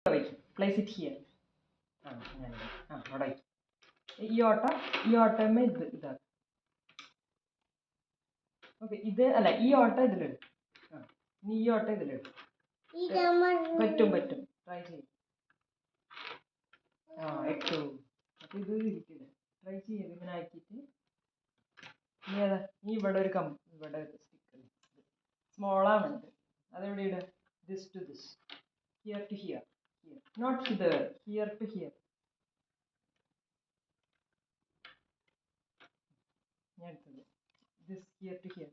Place it here. അവിടെ ഈ ഓട്ടമ്മ ഇതാ. ഓക്കെ, ഇത് അല്ല, ഈ ഓട്ട ഇതിലിടും. നീ ഈ ഓട്ട ഇതിലിടും. പറ്റും ട്രൈ ചെയ്യും. ഇട്ടു. അപ്പൊ ഇത് ഇരിക്കില്ല. ട്രൈ ചെയ്ത് ഇങ്ങനെ ആക്കിയിട്ട് നീ ഇവിടെ ഒരു ഇവിടെ ഒരു സ്റ്റിക്കർ സ്മോളാണ് ഇത്. അതെവിടെ ഇടുക? This to this, here to here, not here, here to here. ഞാൻ എടുത്തത് ദിസ് ഹിയർ ടു ഹിയർ.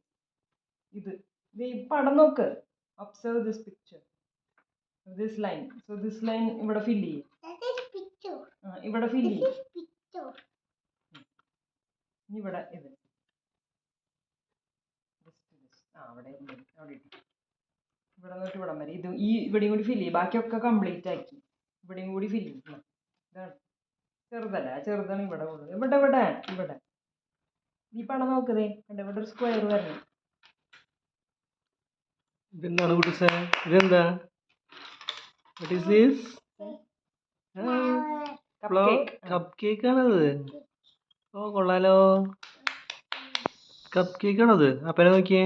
ഇത് ഈ പടം നോക്ക്. Observe this picture, this line. So this line ഇവിടെ ഫില്ല് ചെയ്യും. ഇവിടെ ഫില്ല് ചെയ്യും. ഇവിടെ ഇത് അവിടെ ഇട്ടു. ഇവിടെ നോട്ട് ഇവിടം വരെ ഇത് ഇവിടെയും കൂടി ഫില്ല് ചെയ്യും. ബാക്കിയൊക്കെ കംപ്ലീറ്റ് ആക്കി ഇവിടെയും കൂടി ഫില്ല് ചെയ്യും. ഇതാണ് ചെറുതല്ല, ചെറുതാണ് ഇവിടെ ഉള്ളത്. ഇവിടെ ഈ പടം നോക്കുന്നേ കണ്ട, ഇവിടെ ഒരു സ്ക്വയർ വരണം. ഇതെന്താണ് കുട്ടിസേ? ഇതെന്താ? What is this? Cup cake ആണത്. ഓ കൊള്ളാലോ, കപ്പ് കേക്ക് ആണത്. അപ്പനെ നോക്കിയേ.